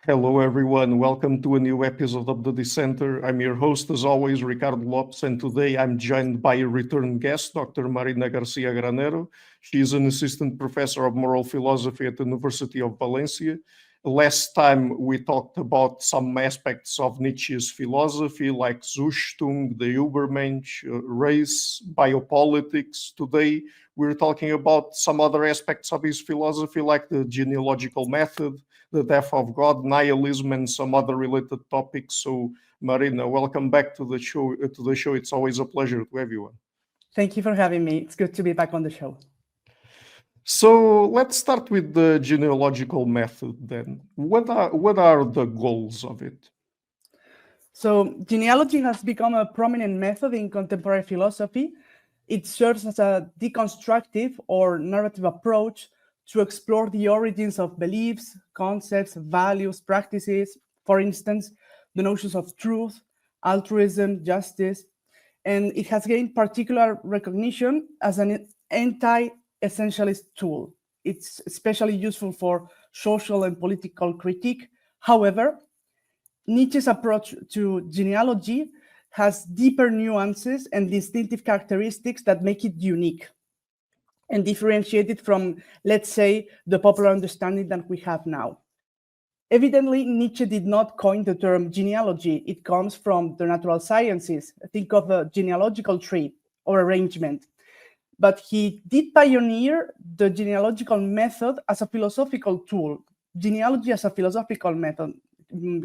Hello, everyone. Welcome to a new episode of the Dissenter. I'm your host, as always, Ricardo Lopes, and today I'm joined by a return guest, Dr. Marina Garcia-Granero. She is an assistant professor of moral philosophy at the University of Valencia. Last time we talked about some aspects of Nietzsche's philosophy, like Zuchtung, the Übermensch, race, biopolitics. Today we're talking about some other aspects of his philosophy, like the genealogical method, the death of God, nihilism, and some other related topics. So, Marina, welcome back to the show. It's always a pleasure to have you on. Thank you for having me. It's good to be back on the show. So let's start with the genealogical method then. What are the goals of it? So genealogy has become a prominent method in contemporary philosophy. It serves as a deconstructive or narrative approach to explore the origins of beliefs, concepts, values, practices, for instance, the notions of truth, altruism, justice, and it has gained particular recognition as an anti-essentialist tool. It's especially useful for social and political critique. However, Nietzsche's approach to genealogy has deeper nuances and distinctive characteristics that make it unique and differentiate it from, let's say, the popular understanding that we have now. Evidently, Nietzsche did not coin the term genealogy. It comes from the natural sciences. Think of a genealogical tree or arrangement. But he did pioneer the genealogical method as a philosophical tool, genealogy as a philosophical method,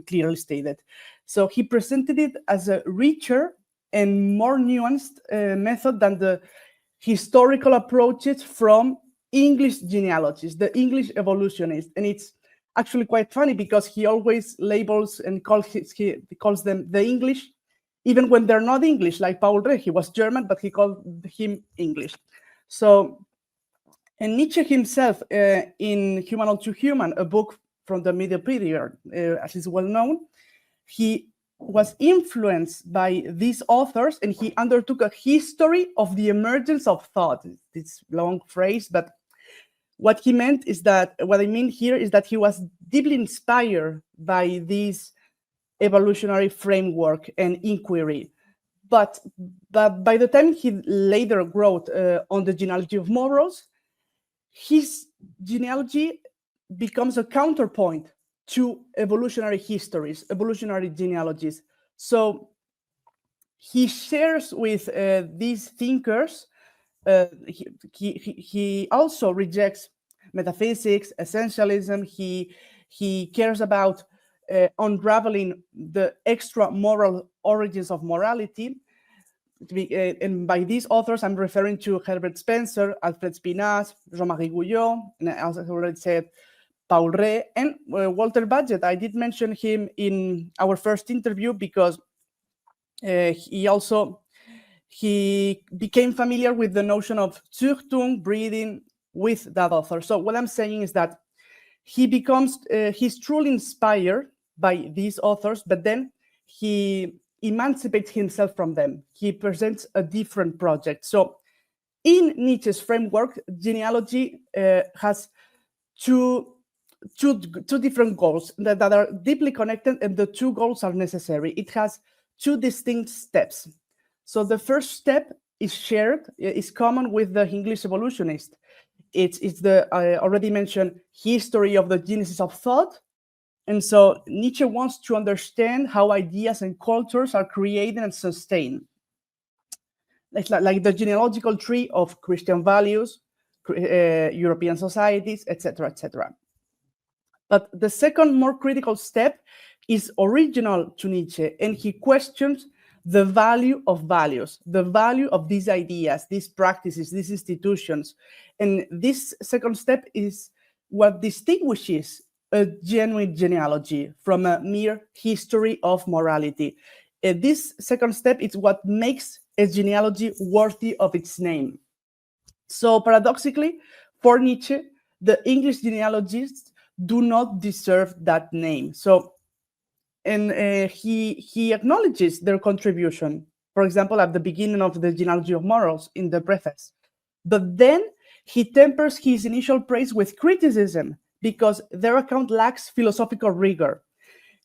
clearly stated. So he presented it as a richer and more nuanced method than the historical approaches from English genealogists, the English evolutionists. And it's actually quite funny because he always labels and calls them the English, even when they're not English, like Paul Reh. He was German, but he called him English. So, and Nietzsche himself, in Human All Too Human, a book from the middle period, as is well known, he was influenced by these authors, and he undertook a history of the emergence of thought. This long phrase, but what I mean here is that he was deeply inspired by this evolutionary framework and inquiry. But by the time he later wrote on the genealogy of morals, his genealogy becomes a counterpoint to evolutionary histories, evolutionary genealogies. So he shares with these thinkers, he also rejects metaphysics, essentialism. He cares about unraveling the extra moral origins of morality. And by these authors, I'm referring to Herbert Spencer, Alfred Spinaz, Jean-Marie Gouillot, and as I already said, Paul Reh, and Walter Budget. I did mention him in our first interview because he became familiar with the notion of Zuchtung, breeding, with that author. So what I'm saying is that he's truly inspired by these authors, but then he emancipates himself from them. He presents a different project. So in Nietzsche's framework, genealogy has two different goals that are deeply connected, and the two goals are necessary. It has two distinct steps. So the first step is common with the English evolutionist. It's the I already mentioned history of the genesis of thought. And so Nietzsche wants to understand how ideas and cultures are created and sustained. Like the genealogical tree of Christian values, European societies, etc., etc. But the second, more critical step is original to Nietzsche, and he questions the value of values, the value of these ideas, these practices, these institutions. And this second step is what distinguishes a genuine genealogy from a mere history of morality. This second step is what makes a genealogy worthy of its name. So paradoxically, for Nietzsche, the English genealogists do not deserve that name. So, and he acknowledges their contribution, for example, at the beginning of the Genealogy of Morals in the preface. But then he tempers his initial praise with criticism because their account lacks philosophical rigor.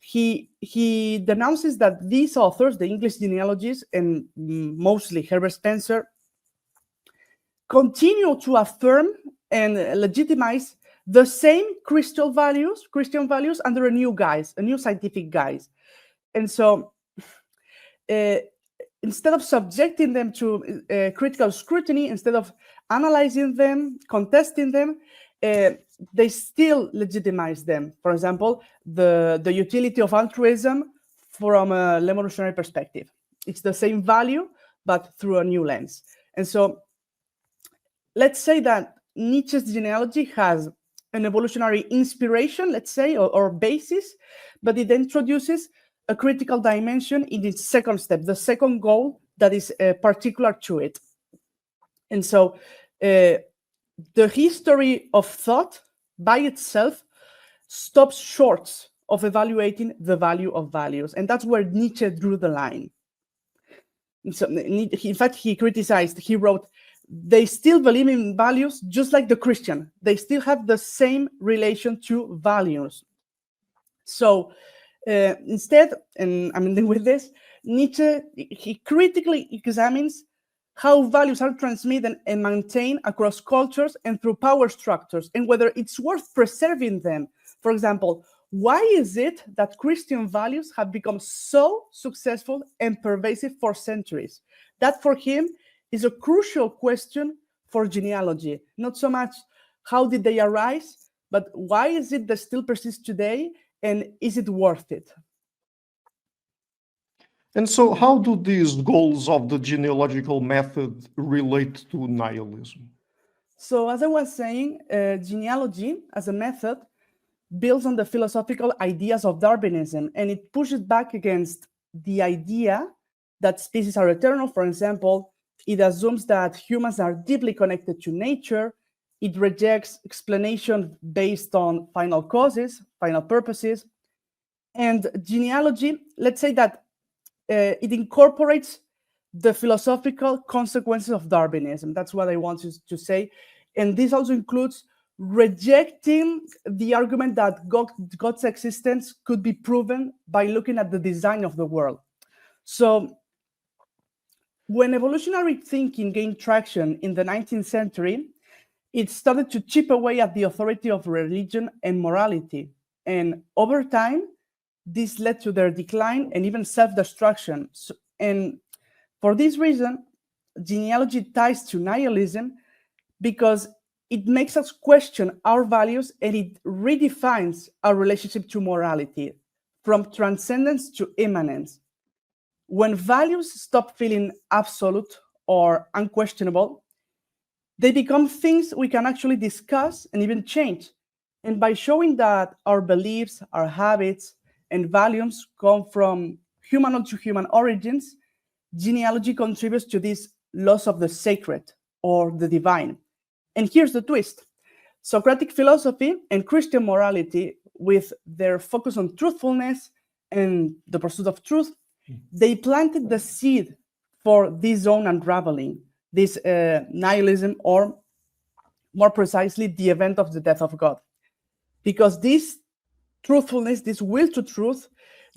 he denounces that these authors, the English genealogists, and mostly Herbert Spencer, continue to affirm and legitimize the same Christian values under a new guise, a new scientific guise. And so instead of subjecting them to critical scrutiny, instead of analyzing them, contesting them, they still legitimize them. For example, the utility of altruism from a evolutionary perspective. It's the same value, but through a new lens. And so let's say that Nietzsche's genealogy has an evolutionary inspiration, let's say, or basis, but it introduces a critical dimension in its second step, the second goal that is particular to it. And so the history of thought by itself stops short of evaluating the value of values. And that's where Nietzsche drew the line. And so, in fact, he wrote, they still believe in values just like the Christian. They still have the same relation to values. So instead, and I'm ending with this, Nietzsche, he critically examines how values are transmitted and maintained across cultures and through power structures, and whether it's worth preserving them. For example, why is it that Christian values have become so successful and pervasive for centuries? That for him is a crucial question for genealogy. Not so much how did they arise, but why is it that still persists today, and is it worth it? And so how do these goals of the genealogical method relate to nihilism? So as I was saying, genealogy as a method builds on the philosophical ideas of Darwinism, and it pushes back against the idea that species are eternal. For example, it assumes that humans are deeply connected to nature. It rejects explanation based on final causes, final purposes. And genealogy, let's say that it incorporates the philosophical consequences of Darwinism. That's what I want to say. And this also includes rejecting the argument that God's existence could be proven by looking at the design of the world. So when evolutionary thinking gained traction in the 19th century, it started to chip away at the authority of religion and morality. And over time, this led to their decline and even self-destruction. And for this reason, genealogy ties to nihilism because it makes us question our values, and it redefines our relationship to morality from transcendence to immanence. When values stop feeling absolute or unquestionable, they become things we can actually discuss and even change. And by showing that our beliefs, our habits, and values come from human to human origins, genealogy contributes to this loss of the sacred or the divine. And here's the twist. Socratic philosophy and Christian morality, with their focus on truthfulness and the pursuit of truth, they planted the seed for this own unraveling, this nihilism, or more precisely, the event of the death of God. Because this truthfulness, this will to truth,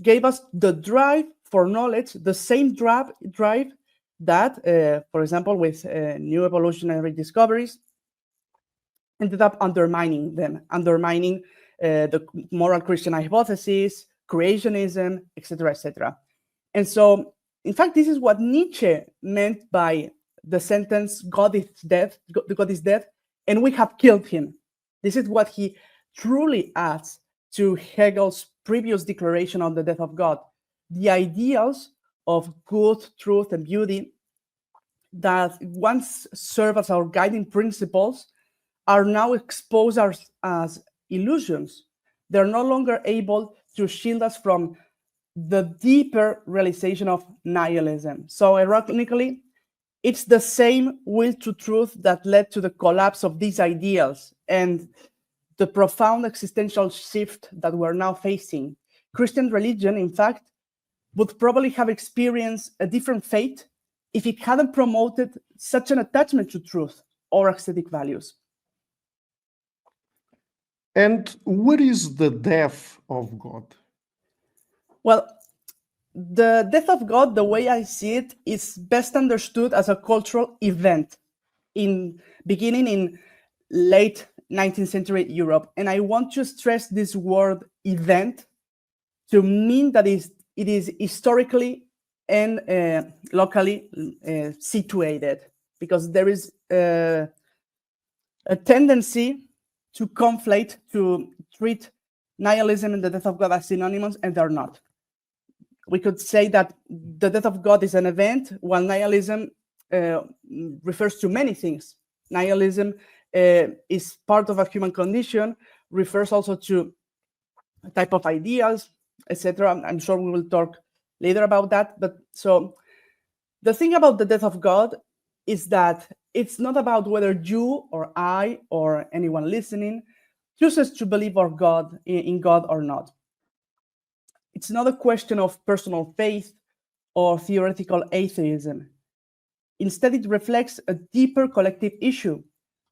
gave us the drive for knowledge, the same drive that, for example, with new evolutionary discoveries, ended up undermining them, undermining the moral Christian hypothesis, creationism, etc., etc. And so, in fact, this is what Nietzsche meant by the sentence, God is dead, God is dead, and we have killed him. This is what he truly adds to Hegel's previous declaration on the death of God. The ideals of good, truth, and beauty that once served as our guiding principles are now exposed as illusions. They're no longer able to shield us from the deeper realization of nihilism. So ironically, it's the same will to truth that led to the collapse of these ideals and the profound existential shift that we're now facing. Christian religion, in fact, would probably have experienced a different fate if it hadn't promoted such an attachment to truth or aesthetic values. And what is the death of God? Well, the death of God, the way I see it, is best understood as a cultural event beginning in late 19th century Europe. And I want to stress this word event to mean that it is historically and locally situated, because there is a tendency to conflate, to treat nihilism and the death of God as synonymous, and they're not. We could say that the death of God is an event, while nihilism refers to many things. Nihilism is part of a human condition, refers also to a type of ideals, etc. I'm sure we will talk later about that. But so the thing about the death of God is that it's not about whether you or I or anyone listening chooses to believe in God or not. It's not a question of personal faith or theoretical atheism. Instead, it reflects a deeper collective issue.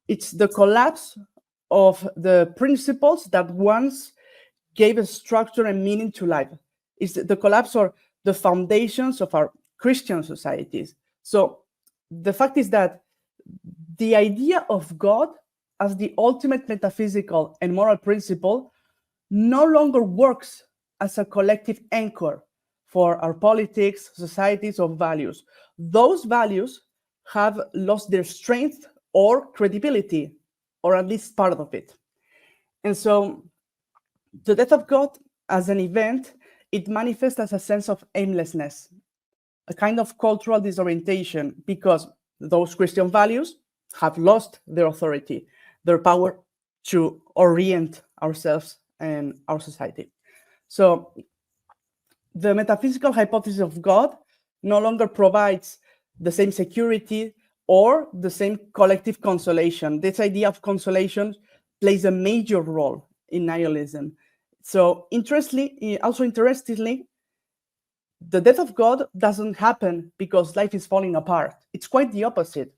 It's the collapse of the principles that once gave a structure and meaning to life. It's the collapse or the foundations of our Christian societies. So the fact is that the idea of God as the ultimate metaphysical and moral principle no longer works as a collective anchor for our politics, societies, or values. Those values have lost their strength or credibility, or at least part of it. And so the death of God as an event, it manifests as a sense of aimlessness, a kind of cultural disorientation, because those Christian values have lost their authority, their power to orient ourselves and our society. So the metaphysical hypothesis of God no longer provides the same security or the same collective consolation. This idea of consolation plays a major role in nihilism. So interestingly, the death of God doesn't happen because life is falling apart. It's quite the opposite.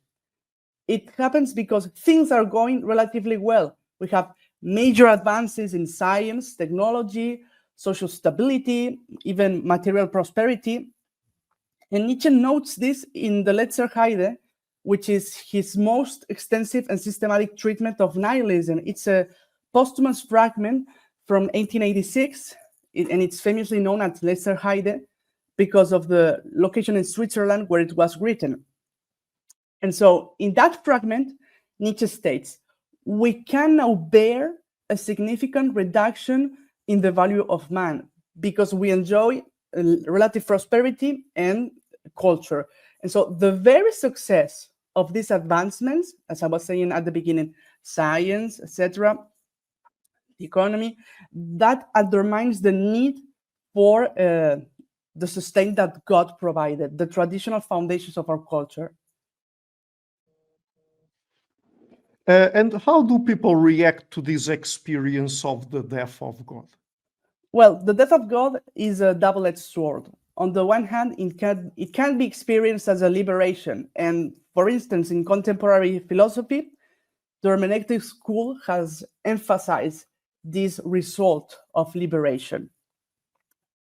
It happens because things are going relatively well. We have major advances in science, technology, social stability, even material prosperity. And Nietzsche notes this in the Letzter Heide, which is his most extensive and systematic treatment of nihilism. It's a posthumous fragment from 1886, and it's famously known as Letzter Heide because of the location in Switzerland where it was written. And so in that fragment, Nietzsche states, we can now bear a significant reduction in the value of man because we enjoy relative prosperity and culture. And so the very success of these advancements, as I was saying at the beginning, science, etc., the economy, that undermines the need for the sustain that God provided, the traditional foundations of our culture. And how do people react to this experience of the death of God? Well, the death of God is a double-edged sword. On the one hand, it can be experienced as a liberation. And for instance, in contemporary philosophy, the hermeneutic school has emphasized this result of liberation.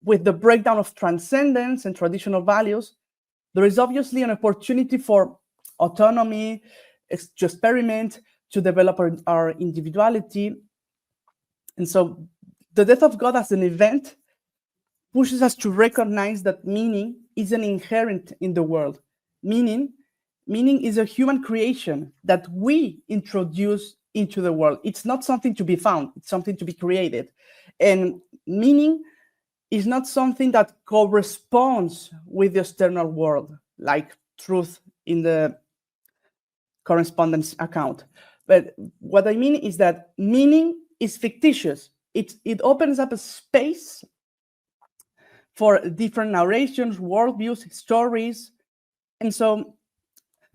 With the breakdown of transcendence and traditional values, there is obviously an opportunity for autonomy, to experiment, to develop our individuality. And so the death of God as an event pushes us to recognize that meaning isn't inherent in the world. Meaning is a human creation that we introduce into the world. It's not something to be found, it's something to be created. And meaning is not something that corresponds with the external world, like truth in the correspondence account. But what I mean is that meaning is fictitious. It opens up a space for different narrations, worldviews, stories. And so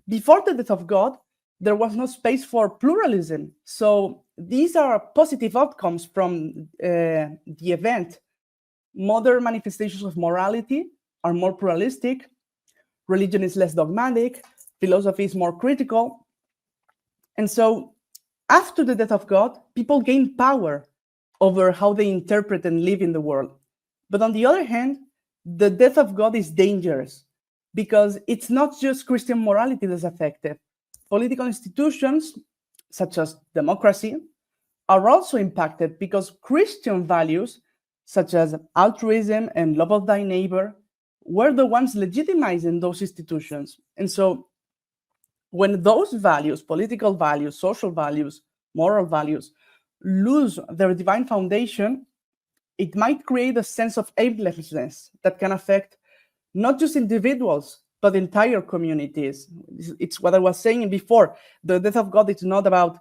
before the death of God, there was no space for pluralism. So these are positive outcomes from the event. Modern manifestations of morality are more pluralistic. Religion is less dogmatic. Philosophy is more critical. And so after the death of God, people gain power over how they interpret and live in the world. But on the other hand, the death of God is dangerous because it's not just Christian morality that's affected. Political institutions, such as democracy, are also impacted because Christian values, such as altruism and love of thy neighbor, were the ones legitimizing those institutions. And so when those values, political values, social values, moral values, lose their divine foundation, it might create a sense of aimlessness that can affect not just individuals, but entire communities. It's what I was saying before. The death of God is not about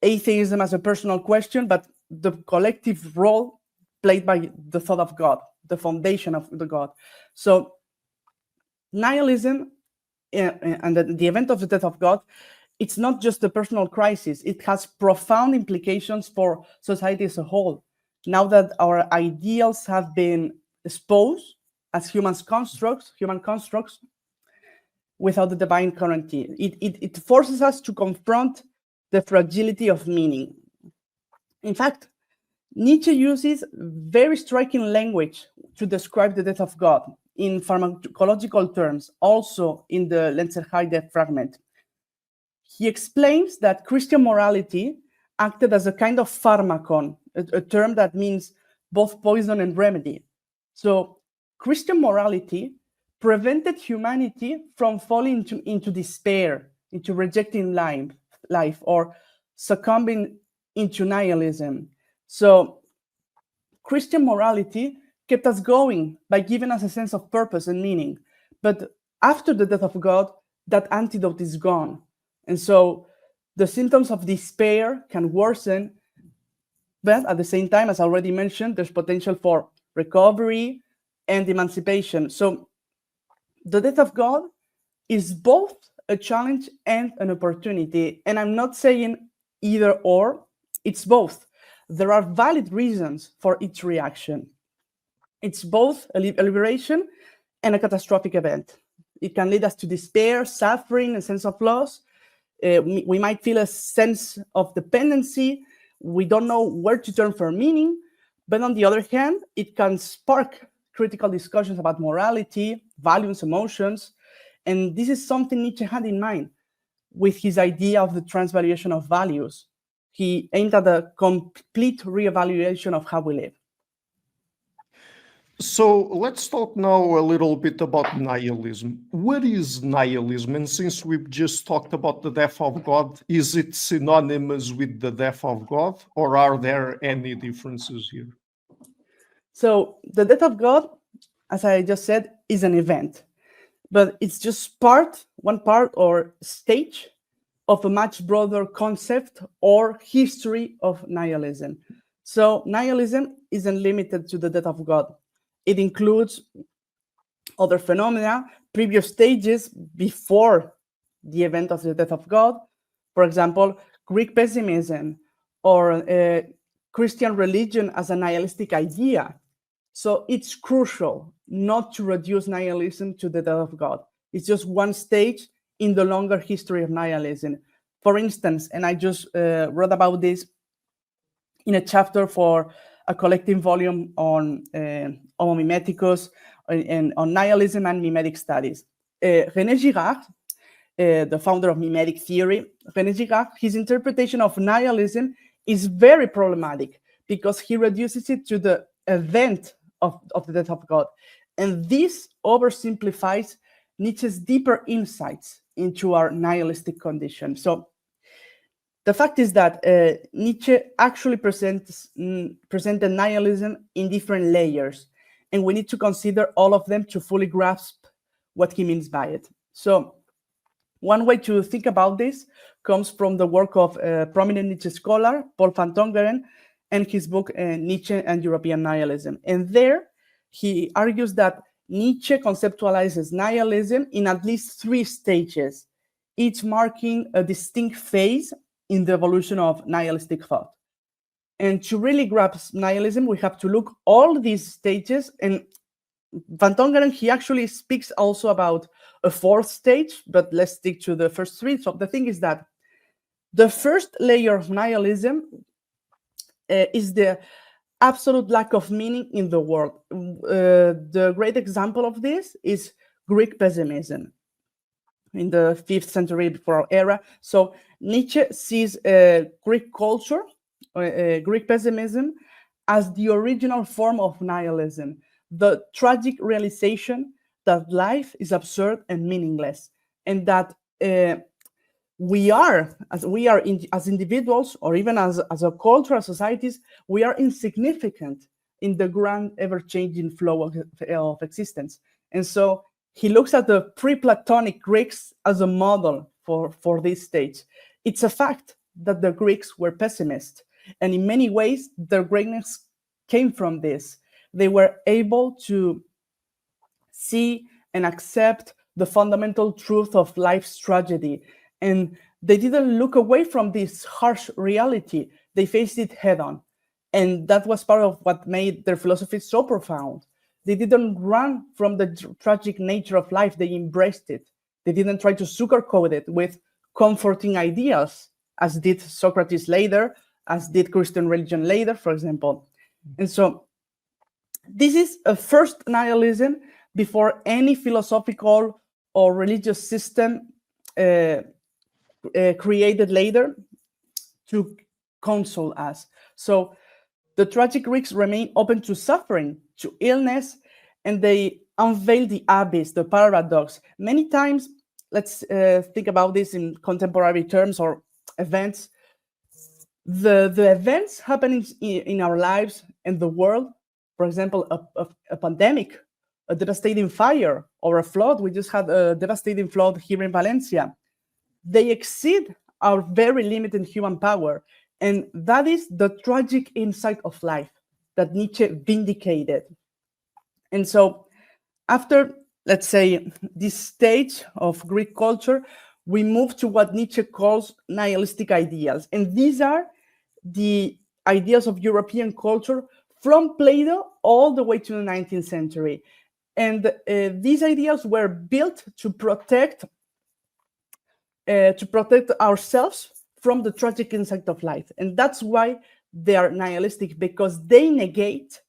atheism as a personal question, but the collective role played by the thought of God, the foundation of the God. So nihilism and the event of the death of God, it's not just a personal crisis. It has profound implications for society as a whole. Now that our ideals have been exposed as human constructs without the divine guarantee, it forces us to confront the fragility of meaning. In fact, Nietzsche uses very striking language to describe the death of God in pharmacological terms, also in the Lenzerheide fragment. He explains that Christian morality acted as a kind of pharmacon, a term that means both poison and remedy. So Christian morality prevented humanity from falling into despair, into rejecting life, or succumbing into nihilism. So Christian morality kept us going by giving us a sense of purpose and meaning. But after the death of God, that antidote is gone. And so the symptoms of despair can worsen, but at the same time, as I already mentioned, there's potential for recovery and emancipation. So the death of God is both a challenge and an opportunity. And I'm not saying either or, it's both. There are valid reasons for each reaction. It's both a liberation and a catastrophic event. It can lead us to despair, suffering, a sense of loss. We might feel a sense of dependency. We don't know where to turn for meaning. But on the other hand, it can spark critical discussions about morality, values, emotions. And this is something Nietzsche had in mind with his idea of the transvaluation of values. He aimed at a complete reevaluation of how we live. So let's talk now a little bit about nihilism. What is nihilism? And since we've just talked about the death of God, is it synonymous with the death of God, or are there any differences here? So the death of God, as I just said, is an event, but it's just one part or stage of a much broader concept or history of nihilism. So nihilism isn't limited to the death of God. It includes other phenomena, previous stages before the event of the death of God. For example, Greek pessimism or Christian religion as a nihilistic idea. So it's crucial not to reduce nihilism to the death of God. It's just one stage in the longer history of nihilism. For instance, and I just wrote about this in a chapter for a collective volume on Homo Mimeticus and on nihilism and mimetic studies. René Girard, the founder of mimetic theory, René Girard, his interpretation of nihilism is very problematic because he reduces it to the event of the death of God. And this oversimplifies Nietzsche's deeper insights into our nihilistic condition. So the fact is that Nietzsche actually presented nihilism in different layers, and we need to consider all of them to fully grasp what he means by it. So one way to think about this comes from the work of a prominent Nietzsche scholar, Paul van Tongeren, and his book, Nietzsche and European Nihilism. And there, he argues that Nietzsche conceptualizes nihilism in at least 3 stages, each marking a distinct phase in the evolution of nihilistic thought. And to really grasp nihilism, we have to look all these stages. And Van Tongeren, he actually speaks also about a 4th stage, but let's stick to the first 3. So the thing is that the first layer of nihilism is the absolute lack of meaning in the world. The great example of this is Greek pessimism in the 5th century before our era. So Nietzsche sees Greek culture, Greek pessimism, as the original form of nihilism, the tragic realization that life is absurd and meaningless, and that as individuals, or even as a cultural societies, we are insignificant in the grand, ever-changing flow of existence. And so he looks at the pre-Platonic Greeks as a model for this stage. It's a fact that the Greeks were pessimists, and in many ways, their greatness came from this. They were able to see and accept the fundamental truth of life's tragedy, and they didn't look away from this harsh reality. They faced it head-on, and that was part of what made their philosophy so profound. They didn't run from the tragic nature of life. They embraced it. They didn't try to sugarcoat it with comforting ideas, as did Socrates later, as did Christian religion later, for example. And so this is a first nihilism before any philosophical or religious system created later to console us. So the tragic Greeks remain open to suffering, to illness, and they unveil the abyss, the paradox. Many times, let's think about this in contemporary terms or events. The events happening in our lives and the world, for example, a pandemic, a devastating fire, or a flood. We just had a devastating flood here in Valencia. They exceed our very limited human power. And that is the tragic insight of life that Nietzsche vindicated. And so after, let's say, this stage of Greek culture, we move to what Nietzsche calls nihilistic ideals. And these are the ideas of European culture from Plato all the way to the 19th century. And these ideas were built to protect ourselves from the tragic insight of life. And that's why they are nihilistic, because they negate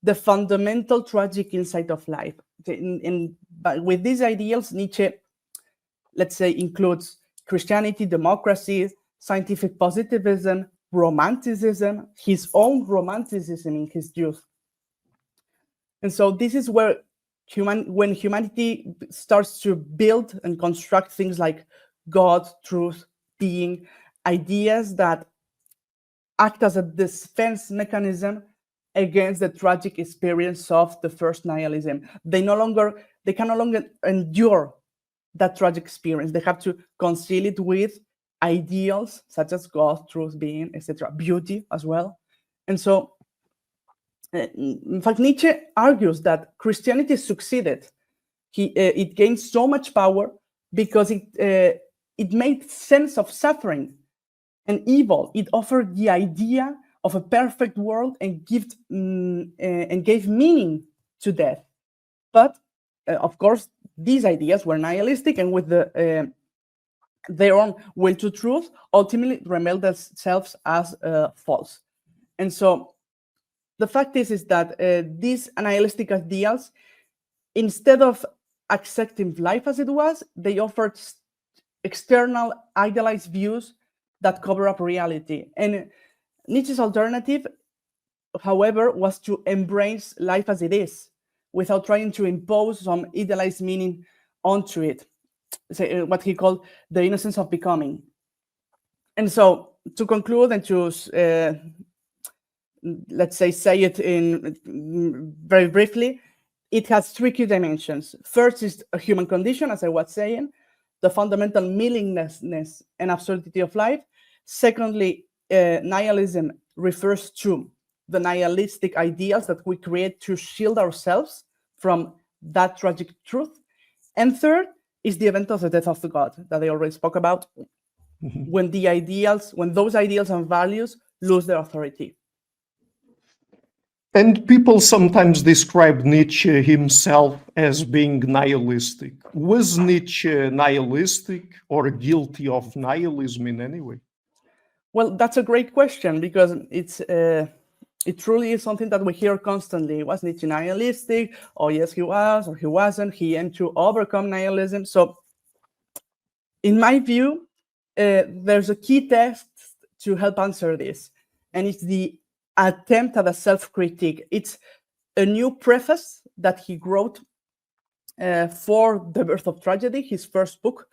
the fundamental tragic insight of life. But with these ideals, Nietzsche, let's say, includes Christianity, democracy, scientific positivism, romanticism, his own romanticism in his youth. And so this is where when humanity starts to build and construct things like God, truth, being, ideas that act as a defense mechanism against the tragic experience of the first nihilism. They can no longer endure that tragic experience. They have to conceal it with ideals such as God, truth, being, etc., beauty as well. And so, in fact, Nietzsche argues that Christianity succeeded. It gained so much power because it made sense of suffering and evil. It offered the idea of a perfect world and gave meaning to death. But of course, these ideas were nihilistic, and with their own will to truth, ultimately revealed themselves as false. And so the fact is that these nihilistic ideals, instead of accepting life as it was, they offered external idealized views that cover up reality. And Nietzsche's alternative, however, was to embrace life as it is, without trying to impose some idealized meaning onto it, what he called the innocence of becoming. And so, to conclude and to, let's say it in very briefly, it has three key dimensions. First is a human condition, as I was saying, the fundamental meaninglessness and absurdity of life. Secondly, nihilism refers to the nihilistic ideals that we create to shield ourselves from that tragic truth. And third is the event of the death of the God that I already spoke about, when those ideals and values lose their authority. And people sometimes describe Nietzsche himself as being nihilistic. Was Nietzsche nihilistic or guilty of nihilism in any way? Well, that's a great question, because it's it truly is something that we hear constantly. Was Nietzsche nihilistic? Oh, yes, he was, or he wasn't. He aimed to overcome nihilism. So, in my view, there's a key text to help answer this, and it's the attempt at a self-critique. It's a new preface that he wrote for The Birth of Tragedy, his first book,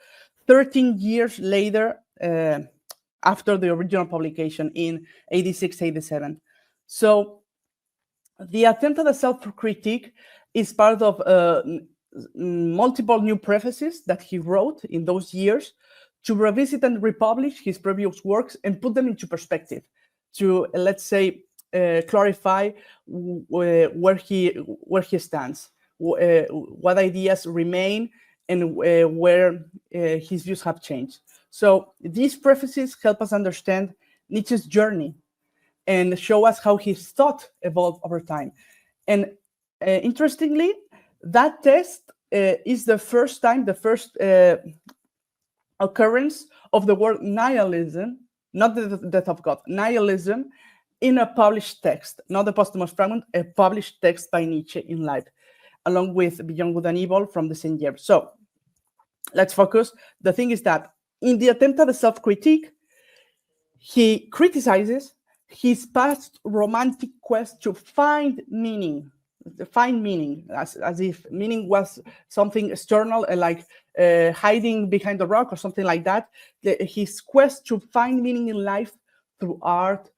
13 years later, after the original publication in 86, 87. So the attempt at a self-critique is part of multiple new prefaces that he wrote in those years to revisit and republish his previous works and put them into perspective to, let's say, clarify where he stands, what ideas remain, and where his views have changed. So these prefaces help us understand Nietzsche's journey and show us how his thought evolved over time. And interestingly, that text is the first occurrence of the word nihilism, not the death of God, nihilism, in a published text, not the posthumous fragment, a published text by Nietzsche in Life, along with Beyond Good and Evil from the same year. So let's focus. The thing is that in the attempt at a self-critique, he criticizes his past romantic quest to find meaning, as if meaning was something external, like hiding behind a rock or something like that. His quest to find meaning in life through art,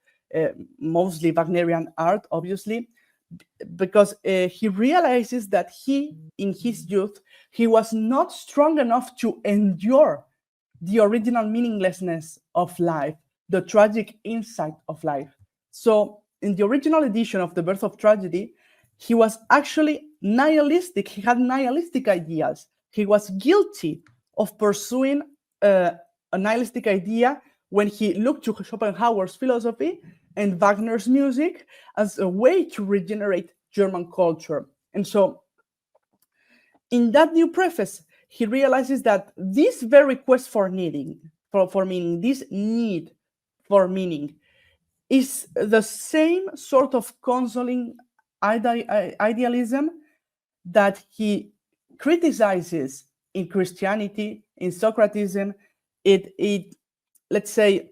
mostly Wagnerian art, obviously, because he realizes that in his youth, he was not strong enough to endure the original meaninglessness of life, the tragic insight of life. So in the original edition of The Birth of Tragedy, he was actually nihilistic. He had nihilistic ideas. He was guilty of pursuing a nihilistic idea when he looked to Schopenhauer's philosophy and Wagner's music as a way to regenerate German culture. And so in that new preface, he realizes that this very quest for meaning, this need for meaning, is the same sort of consoling idealism that he criticizes in Christianity, in Socratism. Let's say,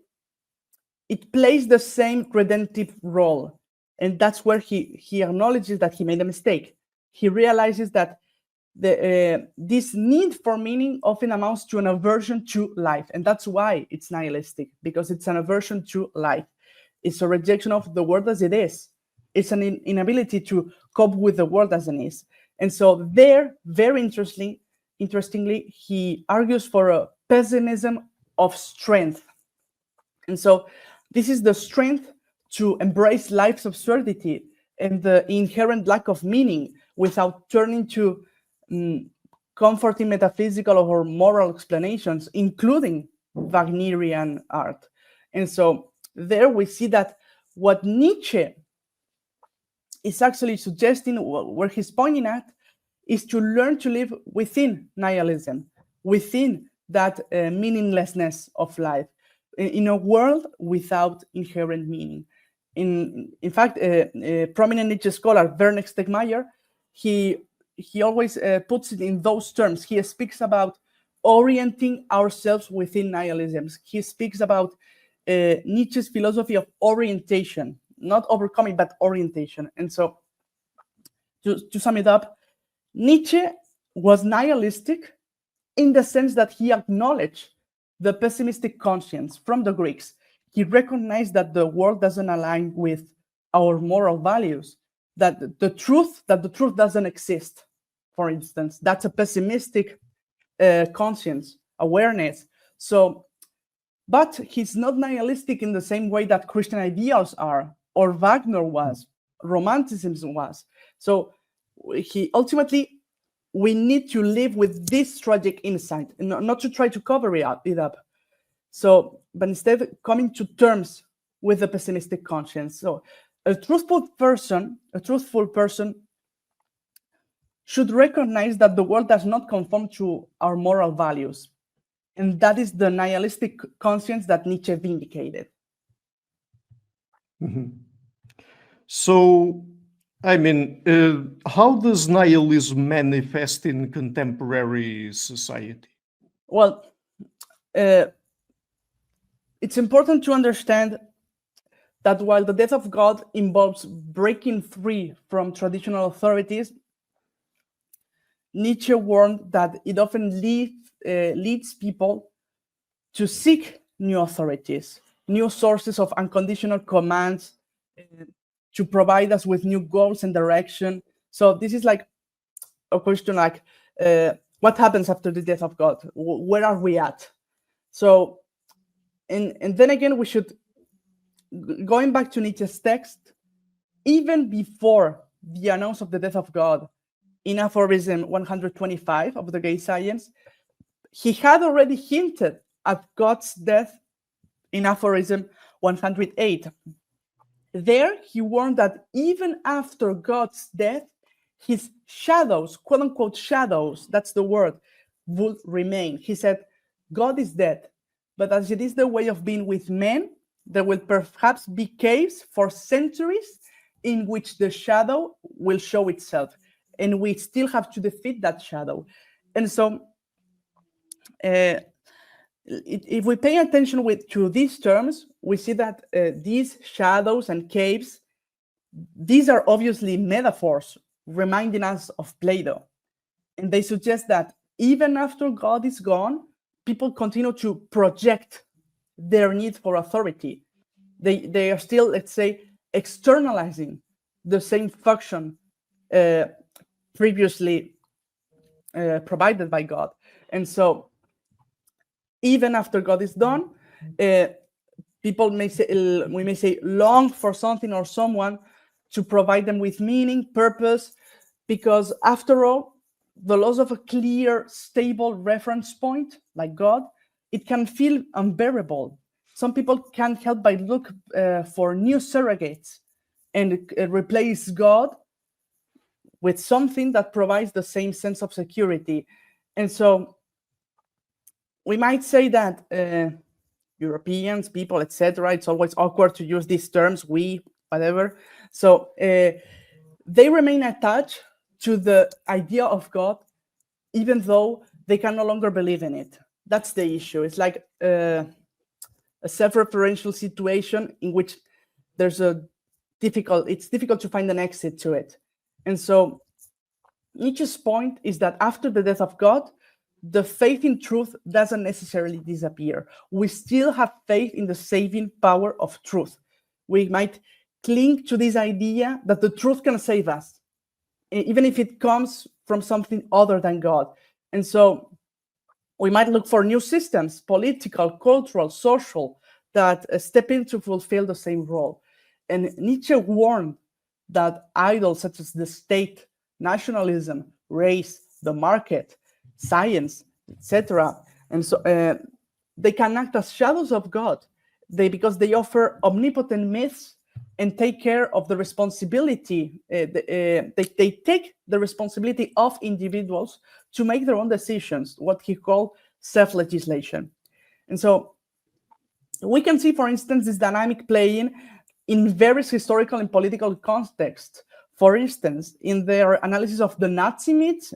it plays the same redemptive role. And that's where he acknowledges that he made a mistake. He realizes that this need for meaning often amounts to an aversion to life. And that's why it's nihilistic, because it's an aversion to life. It's a rejection of the world as it is. It's an inability to cope with the world as it is. And so there, very interestingly, he argues for a pessimism of strength. And so this is the strength to embrace life's absurdity and the inherent lack of meaning without turning to comforting metaphysical or moral explanations, including Wagnerian art. And so there we see that what Nietzsche is actually suggesting, where he's pointing at, is to learn to live within nihilism, within that meaninglessness of life, in a world without inherent meaning. In fact, a prominent Nietzsche scholar, Werner Stegmaier, he always puts it in those terms. He speaks about orienting ourselves within nihilism. He speaks about Nietzsche's philosophy of orientation, not overcoming, but orientation. And so, to sum it up, Nietzsche was nihilistic in the sense that he acknowledged the pessimistic conscience from the Greeks. He recognized that the world doesn't align with our moral values, that the truth doesn't exist, for instance. That's a pessimistic conscience, awareness. So, but he's not nihilistic in the same way that Christian ideals are, or Wagner was, Romanticism was. So he ultimately, we need to live with this tragic insight, and not to try to cover it up. So, but instead coming to terms with the pessimistic conscience. So a truthful person should recognize that the world does not conform to our moral values. And that is the nihilistic conscience that Nietzsche vindicated. Mm-hmm. So, I mean, how does nihilism manifest in contemporary society? Well, it's important to understand that while the death of God involves breaking free from traditional authorities, Nietzsche warned that it often leads people to seek new authorities, new sources of unconditional commands, to provide us with new goals and direction. So this is like a question like, what happens after the death of God? Where are we at? So, and then again, we should, going back to Nietzsche's text, even before the announce of the death of God, in aphorism 125 of the Gay Science, he had already hinted at God's death in aphorism 108. There, he warned that even after God's death, his shadows, quote unquote shadows, that's the word, would remain. He said, God is dead, but as it is the way of being with men, there will perhaps be caves for centuries in which the shadow will show itself, and we still have to defeat that shadow. And so, if we pay attention to these terms, we see that these shadows and caves, these are obviously metaphors reminding us of Plato. And they suggest that even after God is gone, people continue to project their need for authority. They are still, let's say, externalizing the same function previously provided by God. And so, even after God is done, people may say, we may say, long for something or someone to provide them with meaning, purpose, because after all, the loss of a clear, stable reference point, like God, it can feel unbearable. Some people can't help but look for new surrogates and replace God with something that provides the same sense of security. And so we might say that Europeans, people, etc., it's always awkward to use these terms, we, whatever. So they remain attached to the idea of God, even though they can no longer believe in it. That's the issue. It's like a self-referential situation in which there's it's difficult to find an exit to it. And so Nietzsche's point is that after the death of God, the faith in truth doesn't necessarily disappear. We still have faith in the saving power of truth. We might cling to this idea that the truth can save us, even if it comes from something other than God. And so we might look for new systems, political, cultural, social, that step in to fulfill the same role. And Nietzsche warned that idols such as the state, nationalism, race, the market, science, etc., and so they can act as shadows of God, because they offer omnipotent myths and take care of the responsibility. They take the responsibility of individuals to make their own decisions, what he called self-legislation. And so we can see, for instance, this dynamic playing in various historical and political contexts. For instance, in their analysis of the Nazi myths,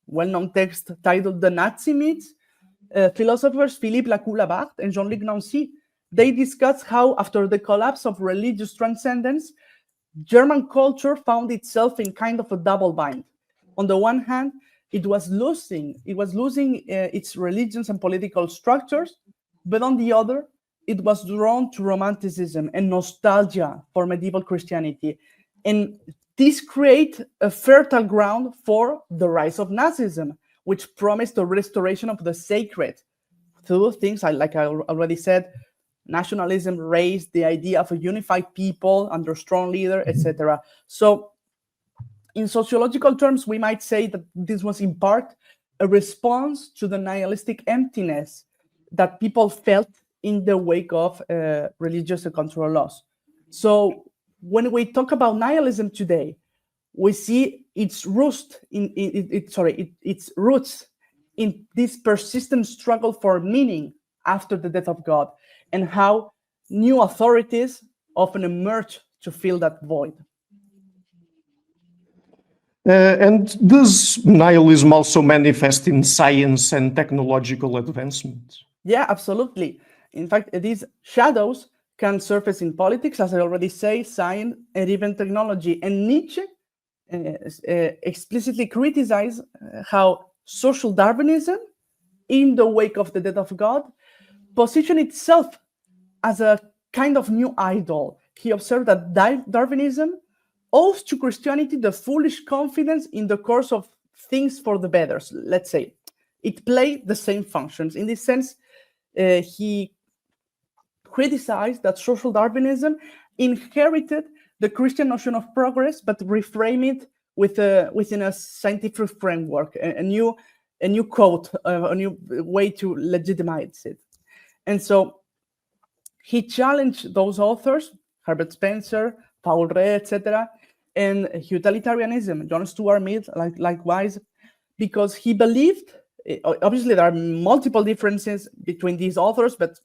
well-known text titled The Nazi Myths, philosophers Philippe Lacoue-Labarthe and Jean-Luc Nancy, they discuss how, after the collapse of religious transcendence, German culture found itself in kind of a double bind. On the one hand, it was losing its religions and political structures, but on the other, it was drawn to romanticism and nostalgia for medieval Christianity. And this created a fertile ground for the rise of Nazism, which promised the restoration of the sacred through things like I already said, nationalism, race, the idea of a unified people under a strong leader, etc. So in sociological terms, we might say that this was in part a response to the nihilistic emptiness that people felt in the wake of religious and cultural loss. So when we talk about nihilism today, we see its roots in this persistent struggle for meaning after the death of God, and how new authorities often emerge to fill that void. And does nihilism also manifest in science and technological advancements? Yeah, absolutely. In fact, these shadows can surface in politics, as I already say, science, and even technology. And Nietzsche explicitly criticized how social Darwinism, in the wake of the death of God, positioned itself as a kind of new idol. He observed that Darwinism owes to Christianity the foolish confidence in the course of things for the better, let's say. It played the same functions. In this sense, he criticized that social Darwinism inherited the Christian notion of progress, but reframed it within a scientific framework, a new code, a new way to legitimize it. And so he challenged those authors, Herbert Spencer, Paul Rée, etc., and utilitarianism, John Stuart Mill, likewise, because he believed, obviously there are multiple differences between these authors, but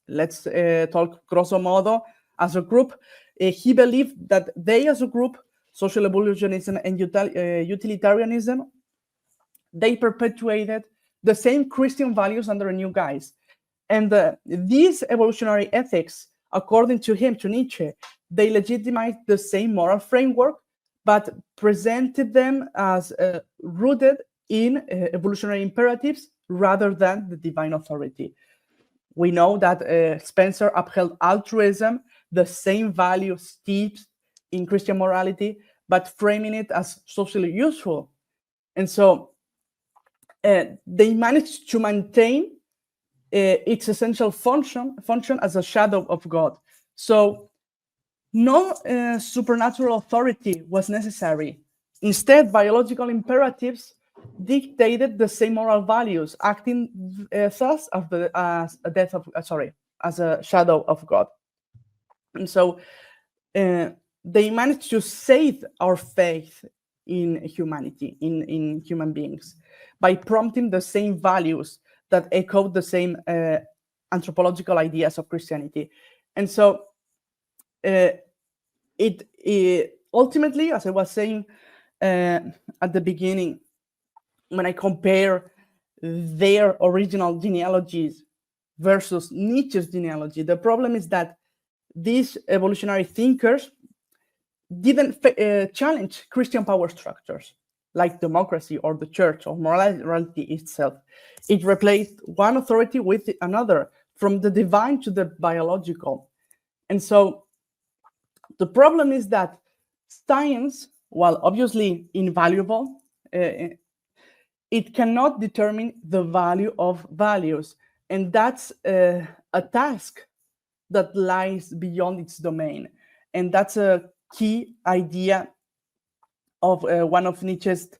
let's talk grosso modo as a group. He believed that they as a group, social evolutionism and utilitarianism, they perpetuated the same Christian values under a new guise. And these evolutionary ethics, according to him, to Nietzsche, they legitimized the same moral framework, but presented them as rooted in evolutionary imperatives rather than the divine authority. We know that Spencer upheld altruism, the same value steeped in Christian morality, but framing it as socially useful. And so they managed to maintain its essential function as a shadow of God. So no supernatural authority was necessary. Instead, biological imperatives dictated the same moral values, acting thus as a shadow of God. And so they managed to save our faith in humanity, in human beings, by prompting the same values that echoed the same anthropological ideas of Christianity. And so it ultimately, as I was saying at the beginning, when I compare their original genealogies versus Nietzsche's genealogy, the problem is that these evolutionary thinkers didn't challenge Christian power structures like democracy or the church or morality itself. It replaced one authority with another, from the divine to the biological. And so the problem is that science, while obviously invaluable, it cannot determine the value of values. And that's a task that lies beyond its domain. And that's a key idea of one of Nietzsche's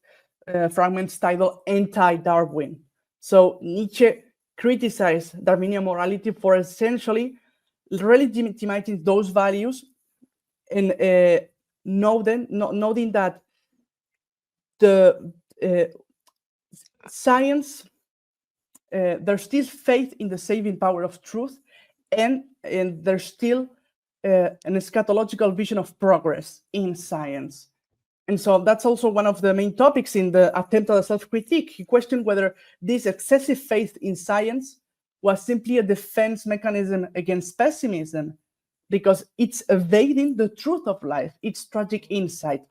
fragments titled Anti-Darwin. So Nietzsche criticized Darwinian morality for essentially legitimizing those values and noting that the science, there's still faith in the saving power of truth, and there's still an eschatological vision of progress in science. And so that's also one of the main topics in the attempt at self-critique. He questioned whether this excessive faith in science was simply a defense mechanism against pessimism, because it's evading the truth of life, its tragic insight.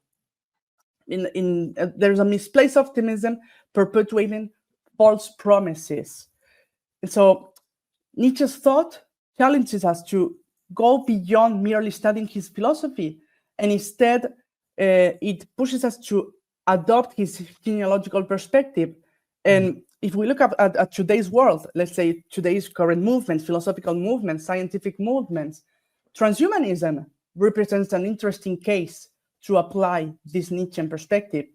There's a misplaced optimism perpetuating false promises. And so Nietzsche's thought challenges us to go beyond merely studying his philosophy, and instead it pushes us to adopt his genealogical perspective. And if we look at today's world, let's say today's current movements, philosophical movements, scientific movements, transhumanism represents an interesting case to apply this Nietzschean perspective.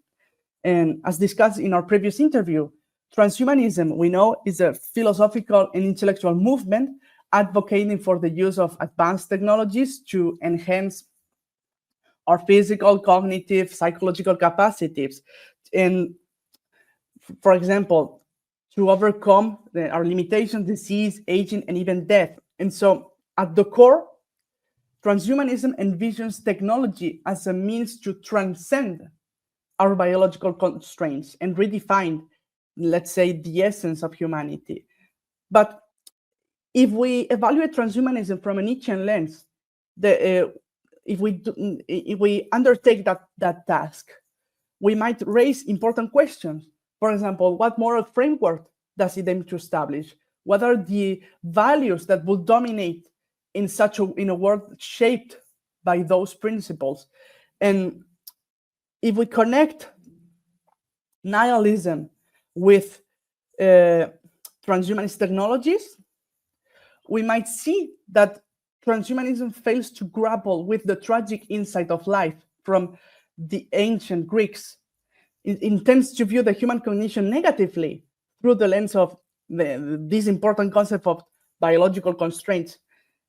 And as discussed in our previous interview, transhumanism, we know, is a philosophical and intellectual movement advocating for the use of advanced technologies to enhance our physical, cognitive, psychological capacities. And for example, to overcome our limitations, disease, aging, and even death. And so at the core, transhumanism envisions technology as a means to transcend our biological constraints and redefine, let's say, the essence of humanity. But if we evaluate transhumanism from a Nietzschean lens, if we undertake that task, we might raise important questions. For example, what moral framework does it aim to establish? What are the values that will dominate in a world shaped by those principles? And if we connect nihilism with transhumanist technologies, we might see that transhumanism fails to grapple with the tragic insight of life from the ancient Greeks. It intends to view the human condition negatively through the lens of this important concept of biological constraints.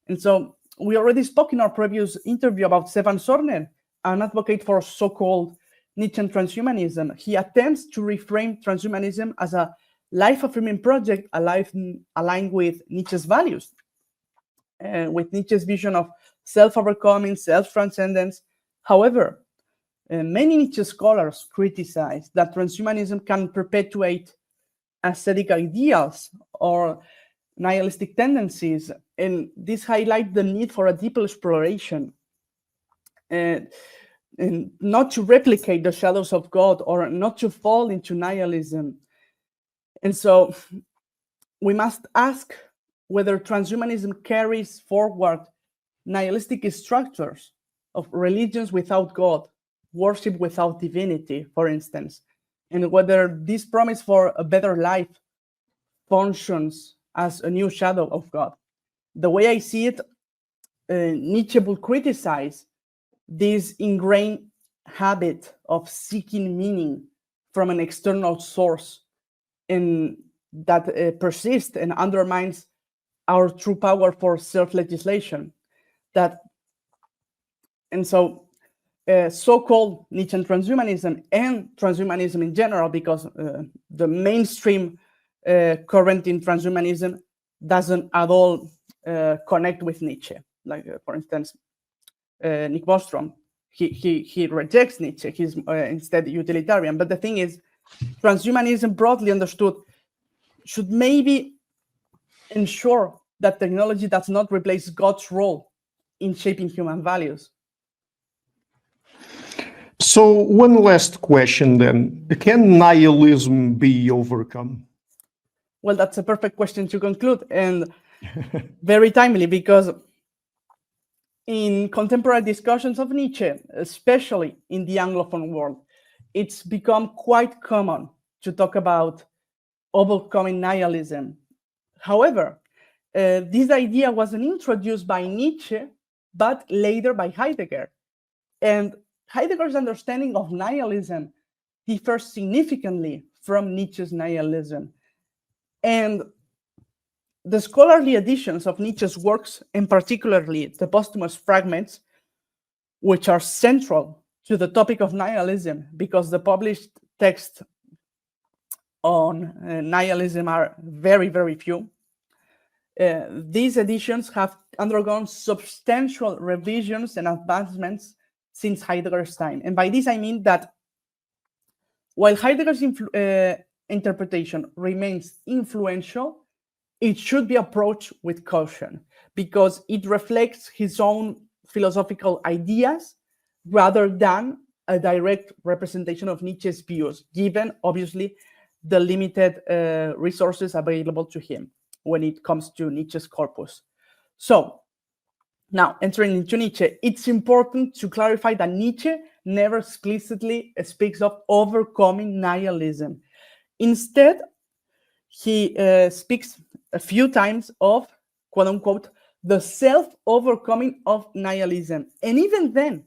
And so we already spoke in our previous interview about Stefan Sorner, an advocate for so-called Nietzschean transhumanism. He attempts to reframe transhumanism as a life-affirming project aligned with Nietzsche's values, with Nietzsche's vision of self-overcoming, self-transcendence. However, many Nietzsche scholars criticize that transhumanism can perpetuate ascetic ideals or nihilistic tendencies, and this highlights the need for a deeper exploration and not to replicate the shadows of God or not to fall into nihilism. And so we must ask whether transhumanism carries forward nihilistic structures of religions without God, worship without divinity, for instance, and whether this promise for a better life functions as a new shadow of God. The way I see it, Nietzsche would criticize this ingrained habit of seeking meaning from an external source, and that persists and undermines our true power for self-legislation. And so so-called Nietzschean transhumanism and transhumanism in general, because the mainstream current in transhumanism doesn't at all connect with Nietzsche. Like, for instance, Nick Bostrom, he rejects Nietzsche. He's instead utilitarian. But the thing is, transhumanism, broadly understood, should maybe ensure that technology does not replace God's role in shaping human values. So one last question then. Can nihilism be overcome? Well, that's a perfect question to conclude, and very timely, because in contemporary discussions of Nietzsche, especially in the Anglophone world, it's become quite common to talk about overcoming nihilism. However, this idea wasn't introduced by Nietzsche, but later by Heidegger. And Heidegger's understanding of nihilism differs significantly from Nietzsche's nihilism. And the scholarly editions of Nietzsche's works, and particularly the posthumous fragments, which are central to the topic of nihilism, because the published texts on nihilism are very, very few. These editions have undergone substantial revisions and advancements since Heidegger's time. And by this, I mean that while Heidegger's interpretation remains influential, it should be approached with caution, because it reflects his own philosophical ideas rather than a direct representation of Nietzsche's views, given, obviously, the limited resources available to him when it comes to Nietzsche's corpus. So, now, entering into Nietzsche, it's important to clarify that Nietzsche never explicitly speaks of overcoming nihilism. Instead, he speaks a few times of, quote unquote, the self-overcoming of nihilism. And even then,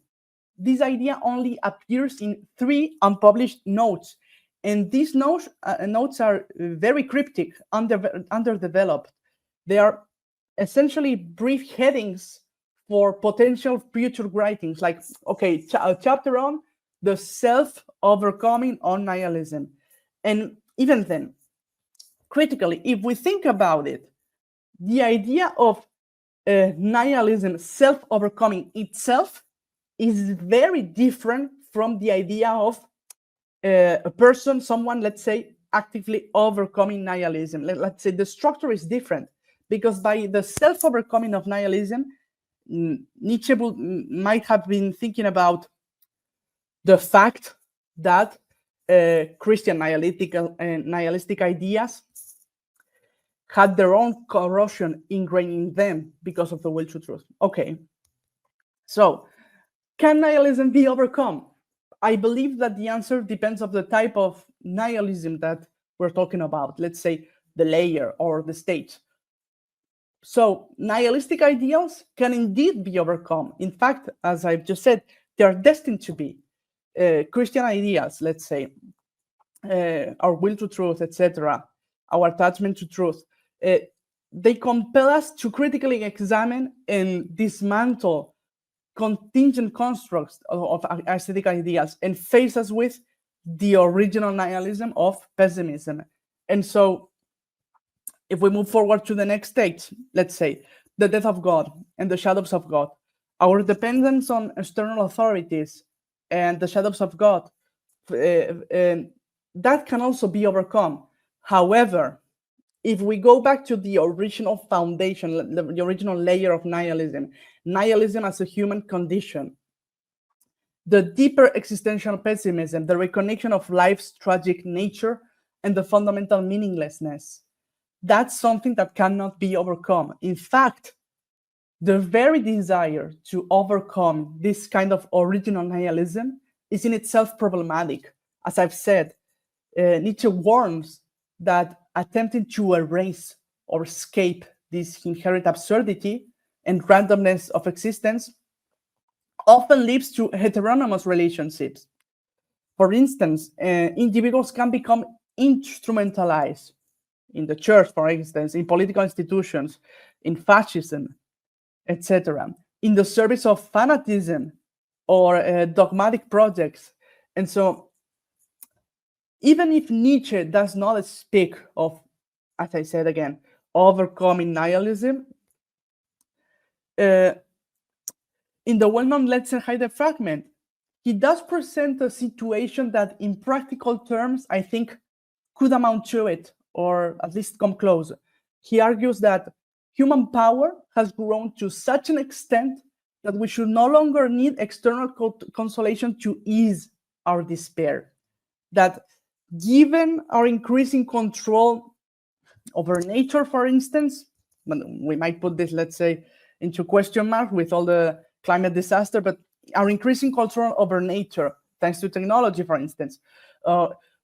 this idea only appears in 3 unpublished notes. And these notes are very cryptic, underdeveloped. They are essentially brief headings for potential future writings, like, okay, a chapter on the self-overcoming on nihilism. And even then, critically, if we think about it, the idea of nihilism, self-overcoming itself, is very different from the idea of a person, someone, let's say, actively overcoming nihilism. Let's say the structure is different, because by the self-overcoming of nihilism, Nietzsche might have been thinking about the fact that Christian nihilistic ideas had their own corrosion ingrained in them because of the will to truth. Okay, so can nihilism be overcome? I believe that the answer depends on the type of nihilism that we're talking about. Let's say the layer or the state. So nihilistic ideals can indeed be overcome. In fact, as I've just said, they are destined to be. Christian ideas, let's say, our will to truth, etc., our attachment to truth, they compel us to critically examine and dismantle contingent constructs of aesthetic ideas and face us with the original nihilism of pessimism. And so if we move forward to the next stage, let's say the death of God and the shadows of God, our dependence on external authorities and the shadows of God, that can also be overcome. However, if we go back to the original foundation, the original layer of nihilism as a human condition, the deeper existential pessimism, the reconnection of life's tragic nature and the fundamental meaninglessness, that's something that cannot be overcome. In fact, the very desire to overcome this kind of original nihilism is in itself problematic. As I've said, Nietzsche warns that attempting to erase or escape this inherent absurdity and randomness of existence often leads to heteronymous relationships. For instance, individuals can become instrumentalized in the church, for instance, in political institutions, in fascism, etc., in the service of fanatism or dogmatic projects. And so, even if Nietzsche does not speak of, as I said again, overcoming nihilism, in the well-known Leuven fragment, he does present a situation that in practical terms, I think, could amount to it, or at least come close. He argues that human power has grown to such an extent that we should no longer need external consolation to ease our despair. That given our increasing control over nature, for instance, we might put this, let's say, into question mark with all the climate disaster, but our increasing control over nature, thanks to technology, for instance,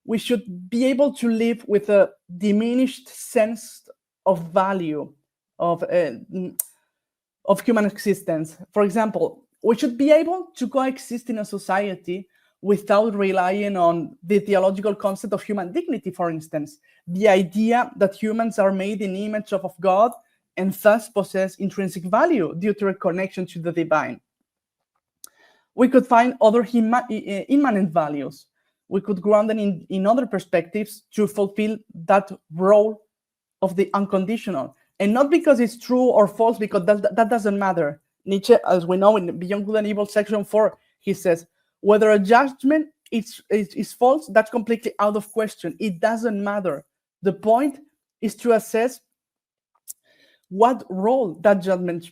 we should be able to live with a diminished sense of value of human existence. For example, we should be able to coexist in a society without relying on the theological concept of human dignity, for instance, the idea that humans are made in the image of God and thus possess intrinsic value due to a connection to the divine. We could find other immanent values. We could ground them in other perspectives to fulfill that role of the unconditional. And not because it's true or false, because that doesn't matter. Nietzsche, as we know in Beyond Good and Evil, section 4, he says, whether a judgment is false, that's completely out of question. It doesn't matter. The point is to assess what role that judgment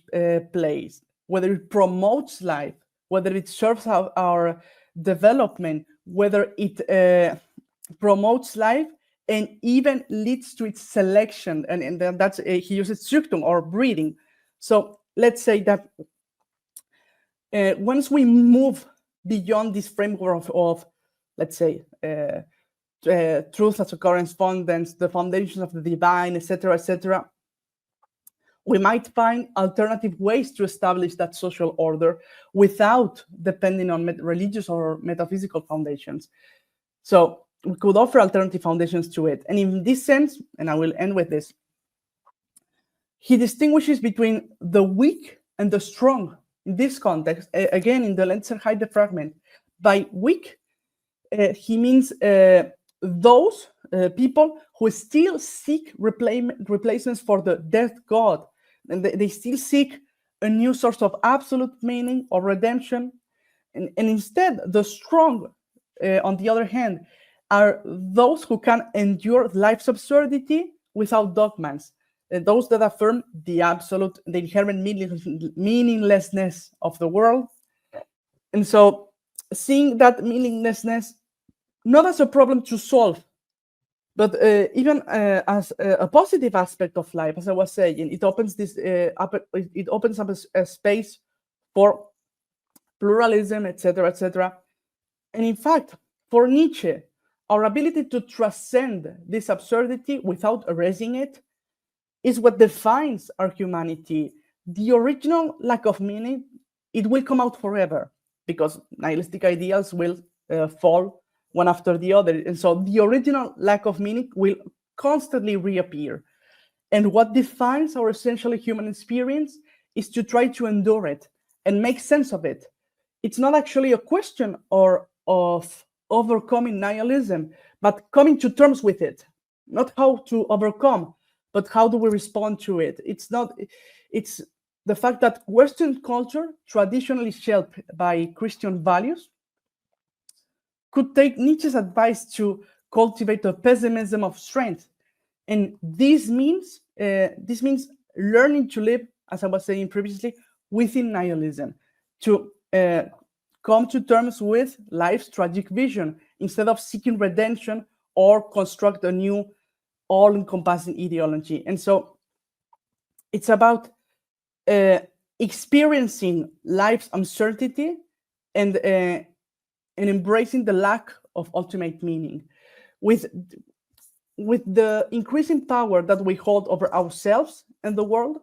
plays, whether it promotes life, whether it serves our development, whether it promotes life and even leads to its selection. And that's, he uses Züchtung or breeding. So let's say that once we move beyond this framework of let's say, truth as a correspondence, the foundations of the divine, etc., we might find alternative ways to establish that social order without depending on religious or metaphysical foundations. So we could offer alternative foundations to it. And in this sense, and I will end with this, he distinguishes between the weak and the strong. In this context, again, in the Leuven fragment, by weak, he means those people who still seek replacements for the dead God, and they still seek a new source of absolute meaning or redemption. And instead, the strong, on the other hand, are those who can endure life's absurdity without dogmas, those that affirm the absolute, the inherent meaninglessness of the world. And so seeing that meaninglessness not as a problem to solve, but even as a positive aspect of life, as I was saying, it opens this it opens up a space for pluralism, etc., etc. And in fact, for Nietzsche, our ability to transcend this absurdity without erasing it is what defines our humanity. The original lack of meaning, it will come out forever because nihilistic ideals will fall one after the other. And so the original lack of meaning will constantly reappear. And what defines our essentially human experience is to try to endure it and make sense of it. It's not actually a question of overcoming nihilism, but coming to terms with it. Not how to overcome, but how do we respond to it? It's the fact that Western culture, traditionally shaped by Christian values, could take Nietzsche's advice to cultivate a pessimism of strength. And this means learning to live, as I was saying previously, within nihilism, to come to terms with life's tragic vision instead of seeking redemption or construct a new all-encompassing ideology. And so it's about experiencing life's uncertainty and embracing the lack of ultimate meaning. With the increasing power that we hold over ourselves and the world,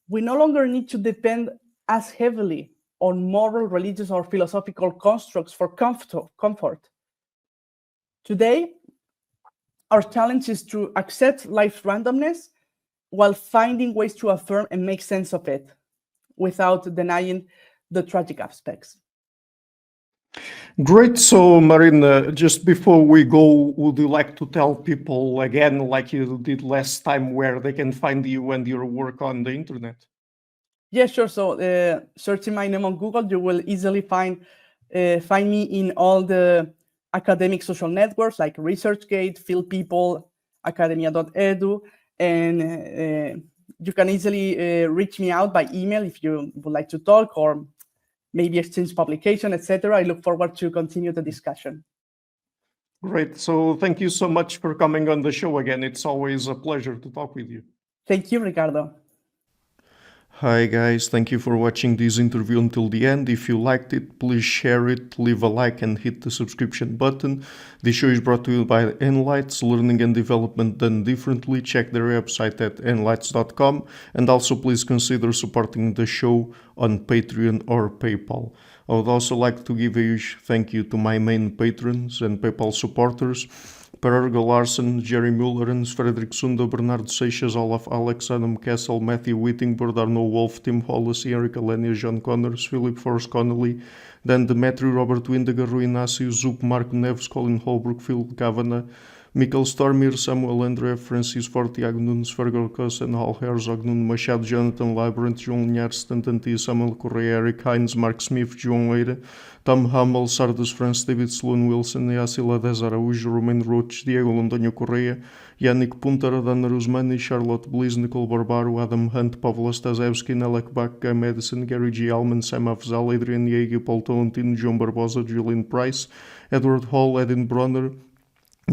we no longer need to depend as heavily on moral, religious, or philosophical constructs for comfort. Today, our challenge is to accept life's randomness while finding ways to affirm and make sense of it without denying the tragic aspects. Great. So, Marina, just before we go, would you like to tell people again, like you did last time, where they can find you and your work on the internet? Yeah, sure. So, searching my name on Google, you will easily find me in all the academic social networks like ResearchGate, Field People, academia.edu, and you can easily reach me out by email if you would like to talk or maybe exchange publication, etc. I look forward to continue the discussion. Great. So thank you so much for coming on the show again. It's always a pleasure to talk with you. Thank you, Ricardo. Hi guys, thank you for watching this interview until the end. If you liked it, please share it, leave a like and hit the subscription button. This show is brought to you by Enlights, Learning and Development Done Differently. Check their website at enlights.com, and also please consider supporting the show on Patreon or PayPal. I would also like to give a huge thank you to my main patrons and PayPal supporters: Per Larsen, Jerry Mullerens, Frederick Sunda, Bernardo Seixas, Olaf Alex, Adam Kessel, Matthew Whittingburg, Arno Wolf, Tim Hollis, Eric Alenia, John Connors, Philip Forrest Connolly, Dan Demetri, Robert Windiger, Rui Inácio, Zup, Marco Neves, Colin Holbrook, Phil Kavanagh, Mikkel Stormir, Samuel André, Francis Ford, Tiago Nunes, Fergal Cossen, Hal Herzog, Nuno Machado, Jonathan Librant, João Linhares, Tantantia, Samuel Correia, Eric Hines, Mark Smith, João Eira, Tom Hummel, Sardus France, David Sloan Wilson, Yacila Dez Araújo, Romain Roach, Diego Londonho Correia, Yannick Punter, Dana Rusmani, Charlotte Bliss, Nicole Barbaro, Adam Hunt, Pavlo Stasevski, Nelek Bach, Guy Madison, Gary G. Alman, Sam Afzal, Adrian Yeager, Paul Tolentino, João Barbosa, Julian Price, Edward Hall, Edin Bronner,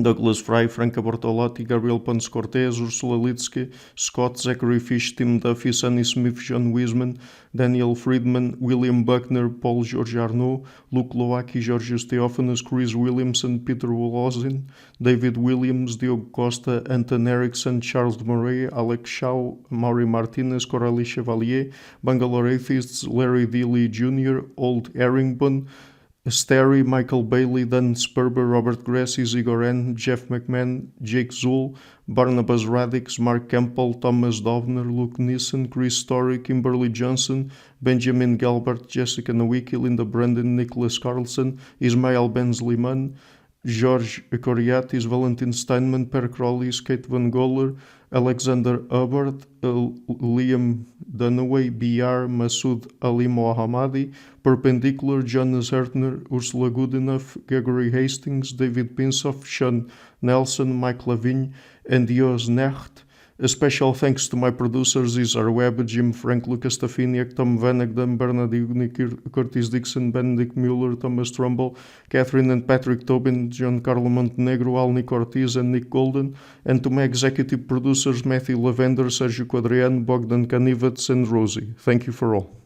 Douglas Fry, Franca Bortolotti, Gabriel Ponce Cortez, Ursula Litsky, Scott, Zachary Fish, Tim Duffy, Sonny Smith, John Wiseman, Daniel Friedman, William Buckner, Paul George Arnaud, Luke Loaki, Georgios Theophanos, Chris Williamson, Peter Wolozin, David Williams, Diogo Costa, Anton Erickson, Charles Murray, Alex Shaw, Maury Martinez, Coralie Chevalier, Bangalore Atheists, Larry Dealey Jr., Old Erringbon, Sterry, Michael Bailey, Dan Sperber, Robert Grassi, Zigoren, Jeff McMahon, Jake Zool, Barnabas Radix, Mark Campbell, Thomas Dovner, Luke Nissen, Chris Story, Kimberly Johnson, Benjamin Galbert, Jessica Nowicki, Linda Brandon, Nicholas Carlson, Ismail Benzliman, George Coriatis, Valentin Steinman, Per Crowley's, Kate Van Goller, Alexander Hubbard, Liam Dunaway, B.R., Masood Ali Mohammadi, Perpendicular, Jonas Hertner, Ursula Goodenough, Gregory Hastings, David Pinsoff, Sean Nelson, Mike Lavigne, and Jos Necht. A special thanks to my producers, Isar Webb, Jim Frank, Lucas Stafiniak, Tom Vanagdam, Bernard Ugnik, Curtis Dixon, Benedict Mueller, Thomas Trumbull, Catherine and Patrick Tobin, John Carlo Montenegro, Alnick Ortiz, and Nick Golden, and to my executive producers, Matthew Lavender, Sergio Quadriano, Bogdan Kanivets, and Rosie. Thank you for all.